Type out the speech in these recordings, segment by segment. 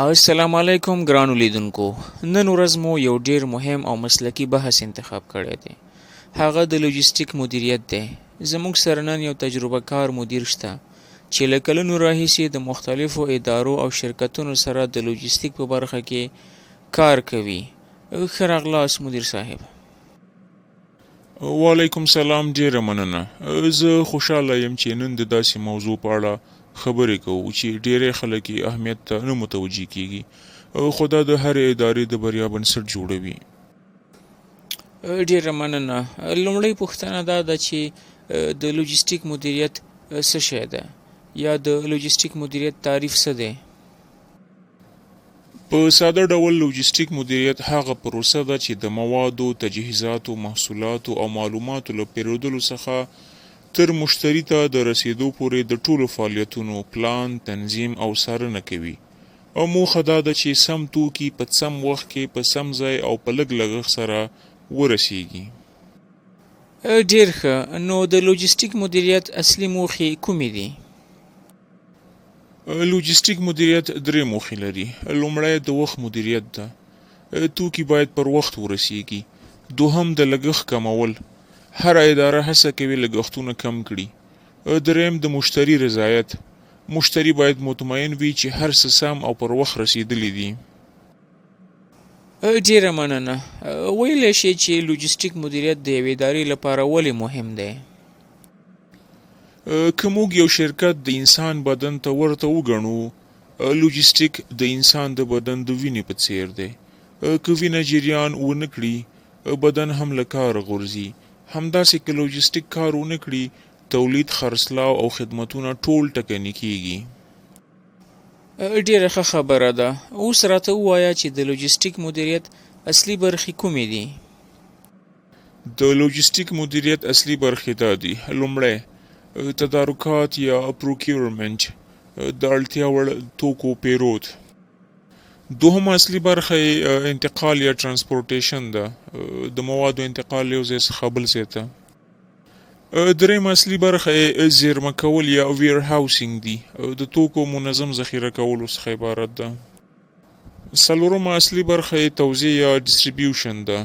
السلام علیکم ګرانو لیدونکو. نن ورځ مو یو ډیر مهم او مسلکی بحث انتخاب کړی دی. هغه د لوجستیک مدیریت دی. زموږ سره نن یو تجربه کار مدیر شته چې له کلونو راهیسې د مختلفو ادارو او شرکتونو سره د لوجستیک په برخه کې کار کوي. ښه راغلاست مدیر صاحب. وعلیکم سلام، ډیره مننه. زه خوشحاله یم چې نن د داسې موضوع په اړه خبرې کوو چې ډیری خلک یې اهمیت ته نه متوجه کیږي، خو دا د هرې ادارې د بریا بنسټ جوړوي. ډیره مننه. لومړی پوښتنه دا ده چې د لوجستیک مدیریت څه شی ده، یا د لوجستیک مدیریت تعریف څه دی؟ په ساده ډول لوجستیک مدیریت هغه پروسه ده چې د موادو، تجهیزاتو، محصولاتو او معلوماتو له پیرودلو څخه تر مشتری ته د رسیدو پورې د ټولو فعالیتونو پلان، تنظیم او څارنه کوي. او موخه دا ده چې سم توکي په سم وخت کې په سم ځای او په لږ لګښت سره ورسیږي. ډیر ښه. نو د لوجستیک مدیریت اصلي موخې کومې دي؟ لوجستیک مدیریت درې موخې لري. لومړی د وخت مدیریت ده. توکي باید پر وخت ورسیږي. دوهم د لګښت کمول. هر اداره هڅه کوي لګښتونه کم کړي. دریم د مشتری رضایت. مشتری باید مطمئن وي چې هر څه سم او پر وخت رسیدلی دي. ډیره مننه. ویلی شئ چې لوجستیک مدیریت د یوې ادارې لپاره ولې مهم دی؟ که موږ یو شرکت د انسان بدن ته ورته وګڼو، لوجستیک د انسان د بدن د وینې په څیر دی. که وینه جریان ونه کړي، بدن هم له کاره غورځي. همداسې که لوجستیک کار ونه کړي، تولید، خرڅلاو او خدمتونه ټول ټکني کیږي. ډیره ښه خبره ده. اوس راته ووایه چې د لوجستیک مدیریت اصلي برخې کومې دي؟ د لوجستیک مدیریت اصلي برخې دا دي. لومړی تدارکات یا پروکیورمنټ، د اړتیا وړ توکو پیرود. دوهم اصلي برخه انتقال یا ترانسپورټیشن ده، د موادو انتقال یو ځای څخه بل ځای ته. دریم اصلي برخه زیرمه کول یا ویر هاوسینګ دي، د توکو منظم ذخیره کولو څخه عبارت ده. څلورمه اصلي برخه توزیع یا ډیسټریبیوشن ده،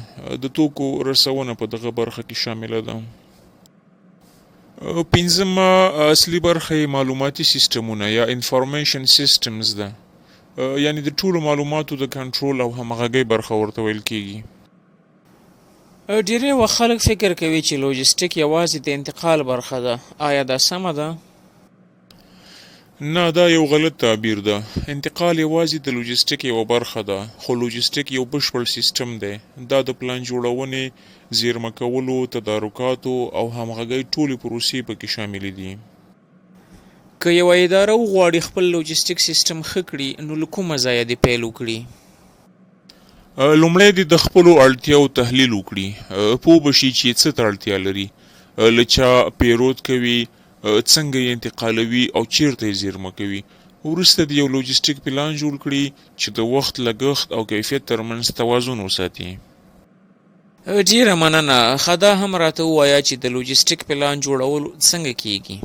د توکو رسونه په دغه برخه کې شامله ده. پنځمه اصلي برخه معلوماتي سیستمونه یا انفارمیشن سیستمز ده، یعنی د ټولو معلوماتو د کنټرول او همغږۍ برخه ورته ویل کیږي. ډیری وخت خلک فکر کوي چې لوجستیک یوازې د انتقال برخه ده. آیا دا سمه ده؟ نه، دا یو غلط تعبیر ده. انتقال یوازې د لوجستیک یوه برخه ده، خو لوجستیک یو بشپړ سیستم دی. دا د پلان جوړونې، زیرمه کولو، تدارکاتو او همغږۍ ټولې پروسې پکې شاملې دي. که یوه اداره وغواړي خپل لوجستیک سیستم ښه کړي، نو له کومه ځایه دې پیل وکړي؟ لومړی دې د خپلو اړتیاو تحلیل وکړي. پوه به شي چې څه ته اړتیا لري، له چا پیرود کوي، څنګه یې انتقالوي او چیرته یې زیرمه کوي. وروسته دې یو لوجستیک پلان جوړ کړي چې د وخت، لګښت او کیفیت ترمنځ توازن وساتي. ډیره مننه. ښه، دا هم راته ووایه چې د لوجستیک پلان جوړول څنګه کیږي؟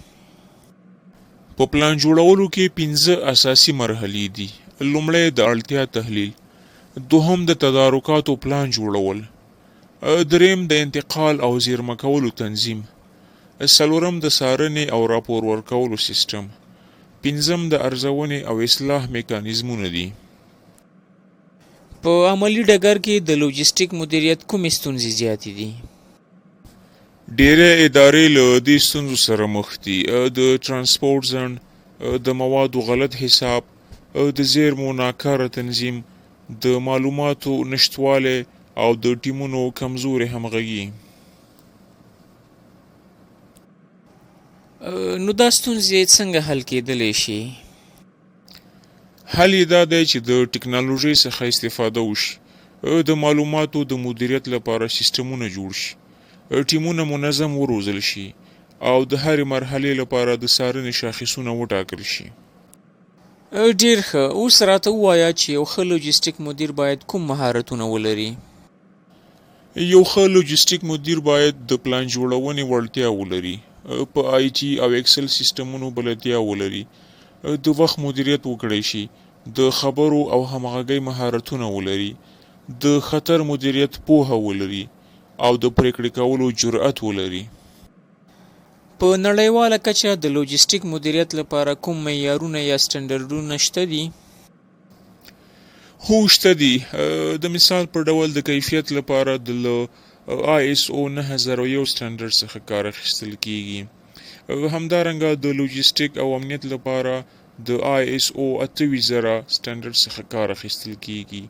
په پلان جوړولو کې 5 اساسي مرحلې دي. لومړی د اړتیا تحلیل. دوهم د تدارکاتو پلان جوړول. دریم د انتقال او زیرمه کولو تنظیم. څلورم د څارنې او راپور ورکولو سیستم. پنځم د ارزونې او اصلاح میکانیزمونه دي. په عملي ډګر کې د لوجستیک مدیریت کومې ستونزې زیاتې دي؟ ډیری ادارې له دې ستونزو سره مخ دي. د ترانسپورټ ځنډ، د موادو غلط حساب، د زیرمو ناکاره تنظیم، د معلوماتو نشتوالی او د ټیمونو کمزورې همغږي. نو دا ستونزې څنګه حل کیدلی شي؟ حل یې دا دی چې د ټکنالوژۍ څخه استفاده وشي. د معلوماتو د مدیریت لپاره سیستمونه جوړ شي. ټیمونه منظم وروزل شي او د هرې مرحلې لپاره د څارنې شاخصونه وټاکل شي. ډیر ښه. اوس راته ووایه چې یو ښه لوجستیک مدیر باید کوم مهارتونه ولري؟ یو ښه لوجستیک مدیر باید د پلان جوړونې وړتیا ولري، په آی ټي او ایکسل سیستمونو بلدتیا ولري، د وخت مدیریت وکړی شي د خبرو او همغږۍ مهارتونه ولري، د خطر مدیریت پوهه ولري او د پریکړې کولو جرأت ولري. په نړیواله کچه د لوجستیک مدیریت لپاره کوم معیارونه یا سټنډرډونه شته دي؟ هو شته دي. د مثال په ډول د کیفیت لپاره د ISO 9001 سټنډرډ څخه کار اخیستل کیږي. همدارنګه د لوجستیک او امنیت لپاره د ISO 8000 سټنډرډ څخه کار اخیستل کیږي.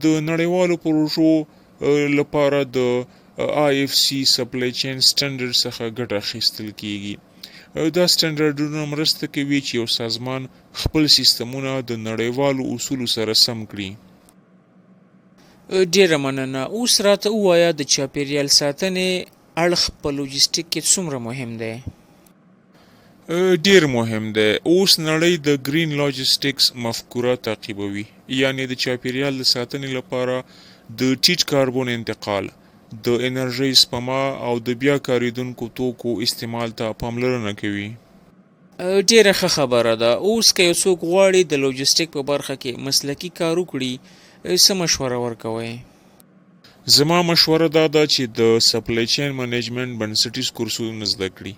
د نړیوالو پروژو لپاره د IFC سپلای چین سټنډرډ څخه ګټه اخیستل کیږي. دا سټنډرډونه مرسته کوي چې یو سازمان خپل سیستمونه د نړیوالو اصولو سره سم کړي. ډیره مننه. اوس راته ووایه د چاپیریال ساتنې اړخ په لوجستیک کې څومره مهم دی؟ ډیر مهم دی. اوس نړۍ د گرین لاجستیکس مفکوره تعقیبوي، یعنی د چاپیریال د ساتنې لپاره د ټیټ کاربن انتقال، د انرژۍ سپما او د بیا کاریدونکو توکو استعمال ته پاملرنه کوي. ډیره ښه خبره ده. اوس که یو څوک غواړي د لوجستیک په برخه کې مسلکي کار وکړي، څه مشوره ورکوئ؟ زما مشوره دا ده چې د سپلای چین منیجمنت بنسټیز کورسونه زده کړي،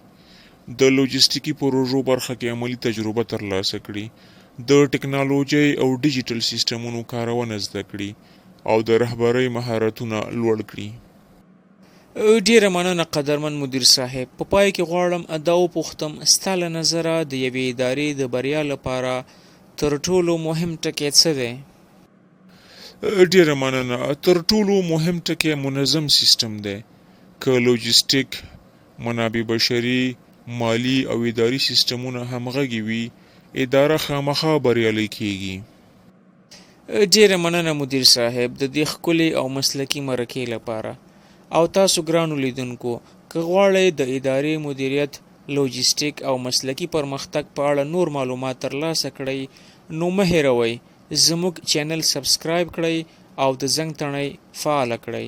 د لوجستیکي پروژو برخه کې عملی تجربه ترلاسه کړي، د ټکنالوژۍ او ډیجیټل سیستمونو کارونه زده کړي او د رهبرۍ مهارتونه لوړ کړي. ډیره مننه قدرمن مدیر صاحب. په پای کې غواړم دا وپوښتم، ستا له نظره د یوې ادارې د بریا لپاره تر ټولو مهم ټکی څه دی؟ ډیره مننه. تر ټولو مهم ټکی منظم سیستم دی. که لوجستیک، منابع بشري، مالی او اداري سیستمونه همغږي وي، اداره خامخا بریالۍ کیږي. ډیره مننه مدیر صاحب د دې ښکلې او مسلکي مرکې لپاره. او تاسو ګرانو لیدونکو، که غواړئ د ادارې مدیریت، لوجستیک او مسلکي پرمختګ په اړه نور معلومات ترلاسه کړئ، نو مه هیروئ زموږ چینل سبسکرایب کړئ او د زنګ تڼۍ فعاله کړئ.